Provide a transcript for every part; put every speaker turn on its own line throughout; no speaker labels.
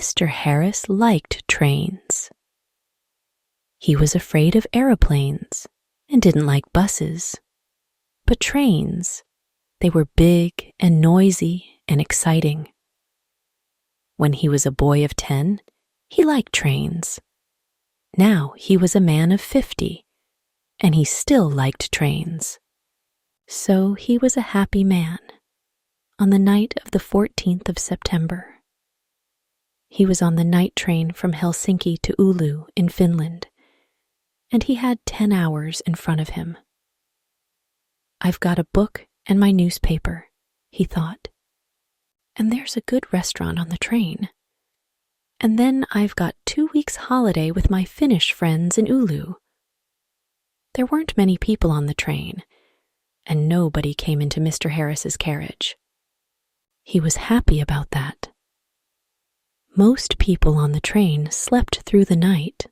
Mr. Harris liked trains. He was afraid of aeroplanes and didn't like buses. But trains, they were big and noisy and exciting. When he was a boy of 10, he liked trains. Now he was a man of 50, and he still liked trains. So he was a happy man on the night of the 14th of September. He was on the night train from Helsinki to Oulu in Finland, and he had 10 hours in front of him. I've got a book and my newspaper, he thought, and there's a good restaurant on the train. And then I've got 2 weeks' holiday with my Finnish friends in Oulu. There weren't many people on the train, and nobody came into Mr. Harris's carriage. He was happy about that. Most people on the train slept through the night,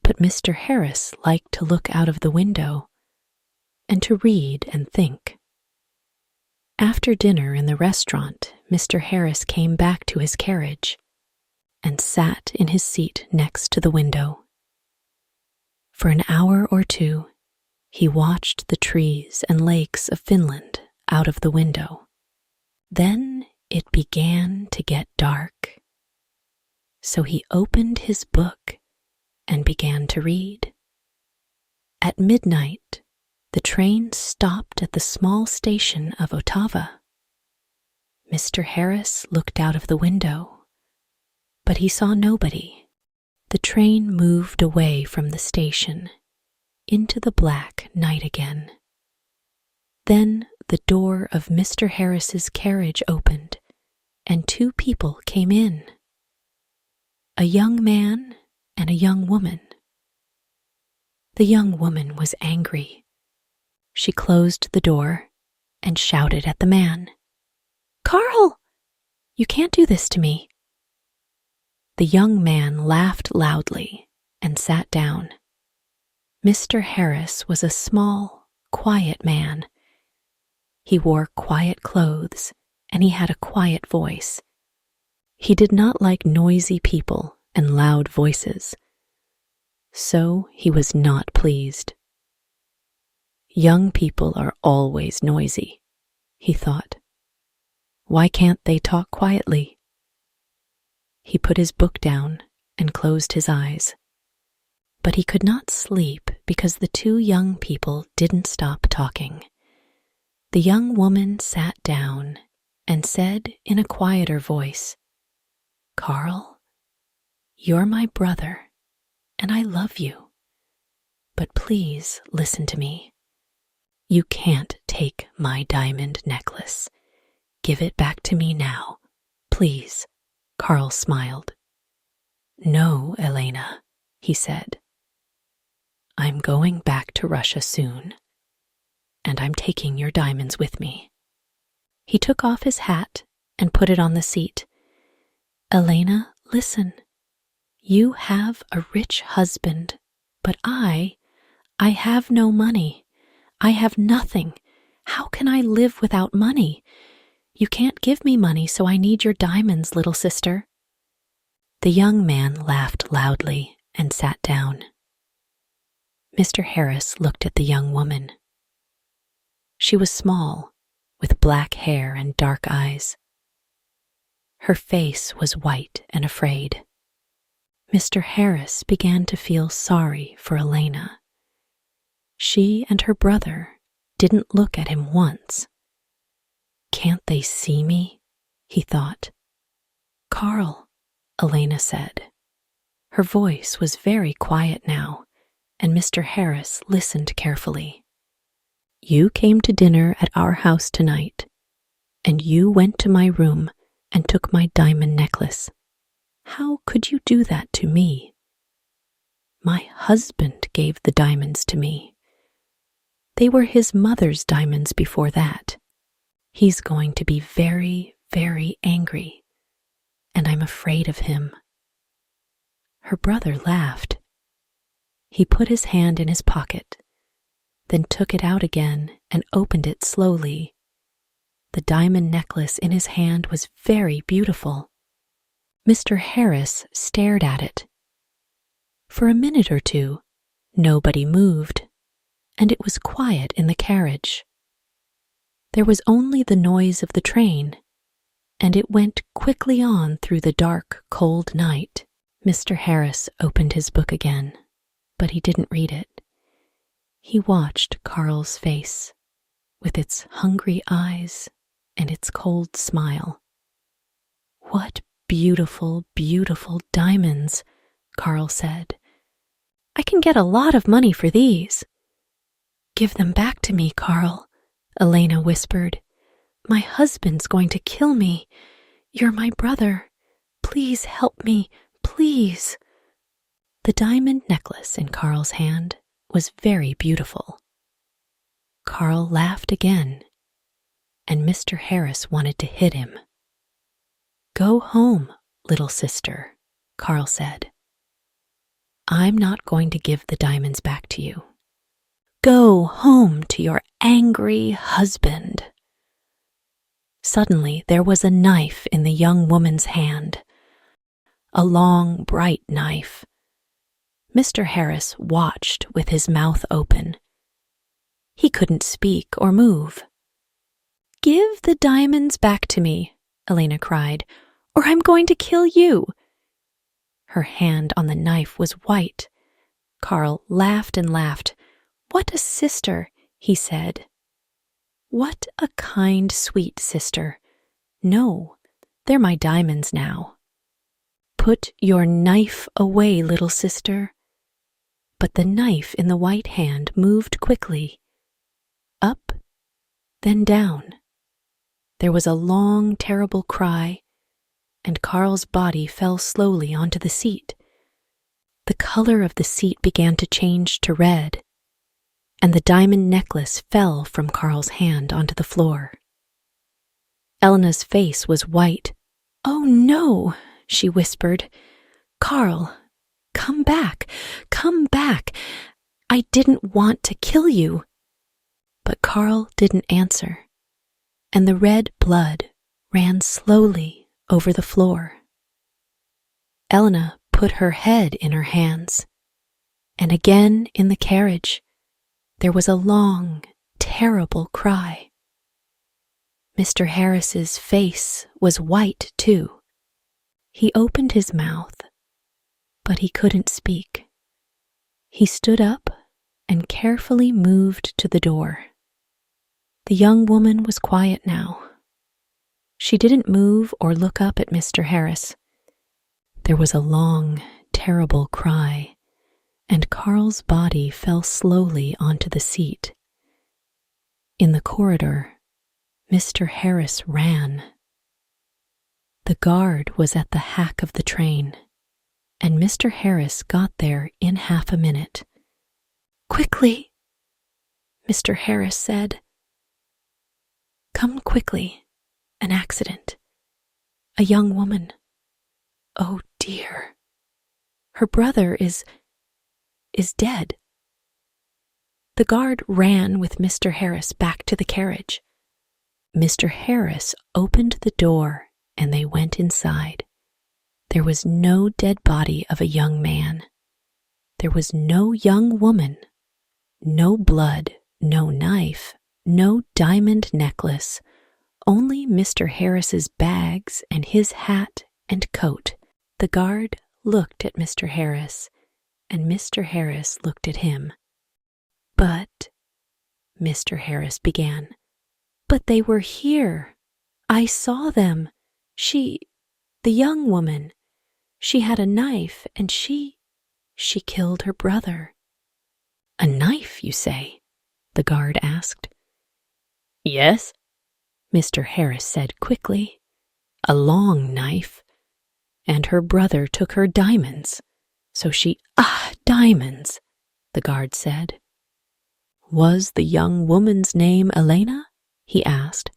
but Mr. Harris liked to look out of the window and to read and think. After dinner in the restaurant, Mr. Harris came back to his carriage and sat in his seat next to the window. For an hour or two, he watched the trees and lakes of Finland out of the window. Then it began to get dark. So he opened his book and began to read. At midnight, the train stopped at the small station of Otava. Mr. Harris looked out of the window, but he saw nobody. The train moved away from the station into the black night again. Then the door of Mr. Harris's carriage opened, and 2 people came in. A young man and a young woman. The young woman was angry. She closed the door and shouted at the man, "Carl, you can't do this to me." The young man laughed loudly and sat down. Mr. Harris was a small, quiet man. He wore quiet clothes and he had a quiet voice. He did not like noisy people and loud voices. So he was not pleased. Young people are always noisy, he thought. Why can't they talk quietly? He put his book down and closed his eyes. But he could not sleep because the 2 young people didn't stop talking. The young woman sat down and said in a quieter voice, "Carl, you're my brother, and I love you. But please listen to me. You can't take my diamond necklace. Give it back to me now, please." Carl smiled. "No, Elena," he said. "I'm going back to Russia soon, and I'm taking your diamonds with me." He took off his hat and put it on the seat. "Elena, listen. You have a rich husband, but I have no money. I have nothing. How can I live without money? You can't give me money, so I need your diamonds, little sister." The young man laughed loudly and sat down. Mr. Harris looked at the young woman. She was small, with black hair and dark eyes. Her face was white and afraid. Mr. Harris began to feel sorry for Elena. She and her brother didn't look at him once. "Can't they see me?" he thought. "Carl," Elena said. Her voice was very quiet now, and Mr. Harris listened carefully. "You came to dinner at our house tonight, and you went to my room and took my diamond necklace. How could you do that to me? My husband gave the diamonds to me. They were his mother's diamonds before that. He's going to be very, very angry, and I'm afraid of him." Her brother laughed. He put his hand in his pocket, then took it out again and opened it slowly. The diamond necklace in his hand was very beautiful. Mr. Harris stared at it. For a minute or two, nobody moved, and it was quiet in the carriage. There was only the noise of the train, and it went quickly on through the dark, cold night. Mr. Harris opened his book again, but he didn't read it. He watched Carl's face, with its hungry eyes and its cold smile. "What beautiful, beautiful diamonds," Carl said. "I can get a lot of money for these." "Give them back to me, Carl," Elena whispered. "My husband's going to kill me. You're my brother. Please help me, please." The diamond necklace in Carl's hand was very beautiful. Carl laughed again, and Mr. Harris wanted to hit him. "Go home, little sister," Carl said. "I'm not going to give the diamonds back to you. Go home to your angry husband." Suddenly, there was a knife in the young woman's hand. A long, bright knife. Mr. Harris watched with his mouth open. He couldn't speak or move. "Give the diamonds back to me," Elena cried, "or I'm going to kill you." Her hand on the knife was white. Carl laughed and laughed. "What a sister," he said. "What a kind, sweet sister. No, they're my diamonds now." "Put your knife away, little sister." But the knife in the white hand moved quickly. Up, then down. There was a long, terrible cry, and Carl's body fell slowly onto the seat. The color of the seat began to change to red, and the diamond necklace fell from Carl's hand onto the floor. Elena's face was white. "Oh no," she whispered. "Carl, come back, come back. I didn't want to kill you." But Carl didn't answer, and the red blood ran slowly over the floor. Elena put her head in her hands, and again in the carriage there was a long, terrible cry. Mr. Harris's face was white too. He opened his mouth, but he couldn't speak. He stood up and carefully moved to the door. The young woman was quiet now. She didn't move or look up at Mr. Harris. There was a long, terrible cry, and Carl's body fell slowly onto the seat. In the corridor, Mr. Harris ran. The guard was at the hack of the train, and Mr. Harris got there in half a minute. "Quickly," Mr. Harris said. "Come quickly. An accident. A young woman. Oh dear. Her brother is dead." The guard ran with Mr. Harris back to the carriage. Mr. Harris opened the door and they went inside. There was no dead body of a young man. There was no young woman. No blood, no knife, no diamond necklace. Only Mr. Harris's bags and his hat and coat. The guard looked at Mr. Harris, and Mr. Harris looked at him. "But," Mr. Harris began, "but they were here. I saw them. The young woman, she had a knife and she killed her brother." "A knife, you say?" the guard asked. "Yes," Mr. Harris said quickly. "A long knife. And her brother took her diamonds. So diamonds," the guard said. "Was the young woman's name Elena?" he asked.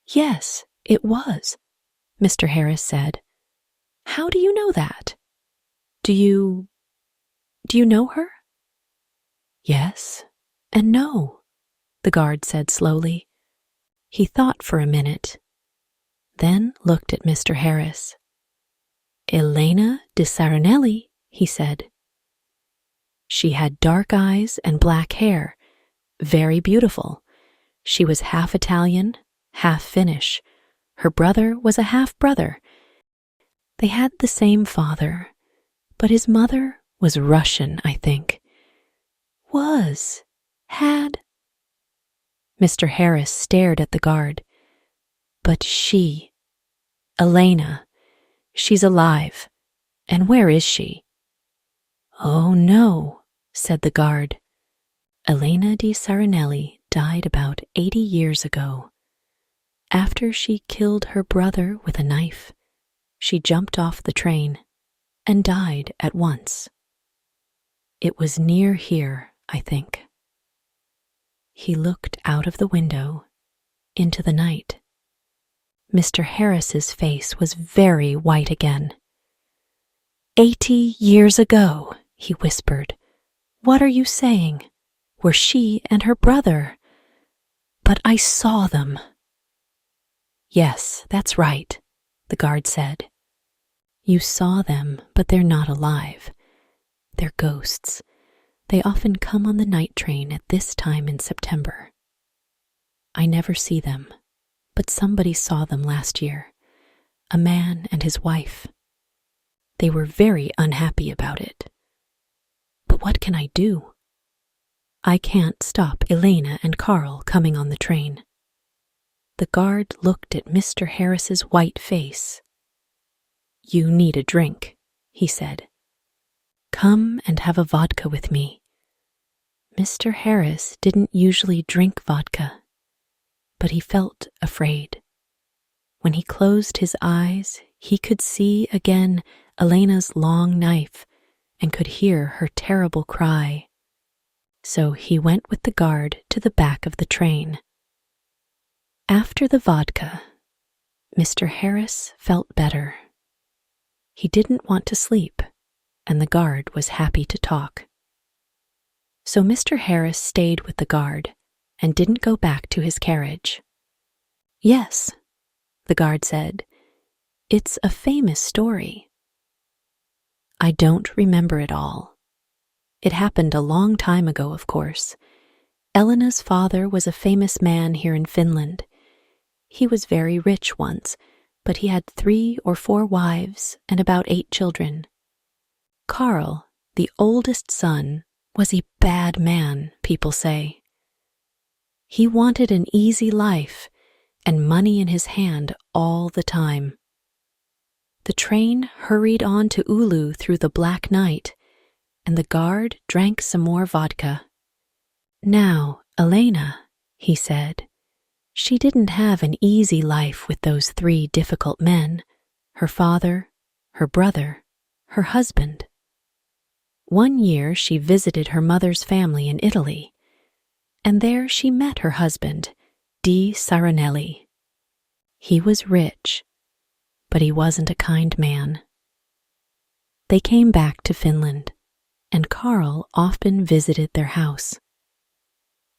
"Yes, it was," Mr. Harris said. "How do you know that? Do you know her?" "Yes and no," the guard said slowly. He thought for a minute, then looked at Mr. Harris. Elena di Saronelli, he said. She had dark eyes and black hair, very beautiful. She was half Italian, half Finnish. Her brother was a half-brother. They had the same father, but his mother was Russian, I think. Had. Mr. Harris stared at the guard. But she, Elena, she's alive. And where is she? Oh, no, said the guard. Elena di Saronelli died about 80 years ago. After she killed her brother with a knife, she jumped off the train and died at once. It was near here, I think. He looked out of the window into the night. Mr. Harris's face was very white again. 80 years ago, he whispered. What are you saying? Were she and her brother? But I saw them. Yes, that's right, the guard said. You saw them, but they're not alive. They're ghosts. They often come on the night train at this time in September. I never see them, but somebody saw them last year. A man and his wife. They were very unhappy about it. But what can I do? I can't stop Elena and Carl coming on the train. The guard looked at Mr. Harris's white face. You need a drink, he said. Come and have a vodka with me. Mr. Harris didn't usually drink vodka, but he felt afraid. When he closed his eyes, he could see again Elena's long knife and could hear her terrible cry. So he went with the guard to the back of the train. After the vodka, Mr. Harris felt better. He didn't want to sleep, and the guard was happy to talk. So Mr. Harris stayed with the guard and didn't go back to his carriage. Yes, the guard said, it's a famous story. I don't remember it all. It happened a long time ago, of course. Elena's father was a famous man here in Finland. He was very rich once, but he had 3 or 4 wives and about 8 children. Carl, the oldest son, was a bad man, people say. He wanted an easy life and money in his hand all the time. The train hurried on to Oulu through the black night, and the guard drank some more vodka. Now, Elena, he said, she didn't have an easy life with those 3 difficult men, her father, her brother, her husband. One year she visited her mother's family in Italy, and there she met her husband, di Saronelli. He was rich, but he wasn't a kind man. They came back to Finland, and Carl often visited their house.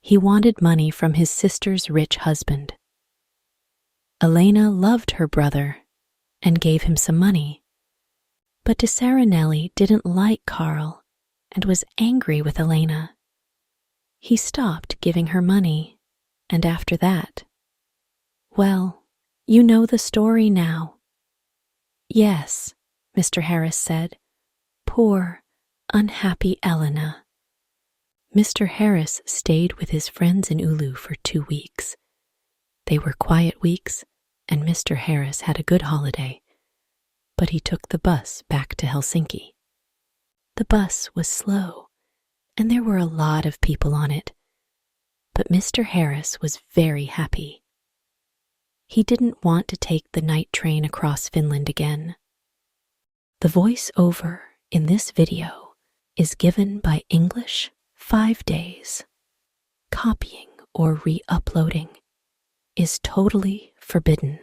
He wanted money from his sister's rich husband. Elena loved her brother and gave him some money, but di Saronelli didn't like Carl and was angry with Elena. He stopped giving her money, and after that, well, you know the story now. Yes, Mr. Harris said. Poor, unhappy Elena. Mr. Harris stayed with his friends in Oulu for 2 weeks. They were quiet weeks, and Mr. Harris had a good holiday, but he took the bus back to Helsinki. The bus was slow, and there were a lot of people on it, but Mr. Harris was very happy. He didn't want to take the night train across Finland again. The voice-over in this video is given by English 5 Days. Copying or re-uploading is totally forbidden.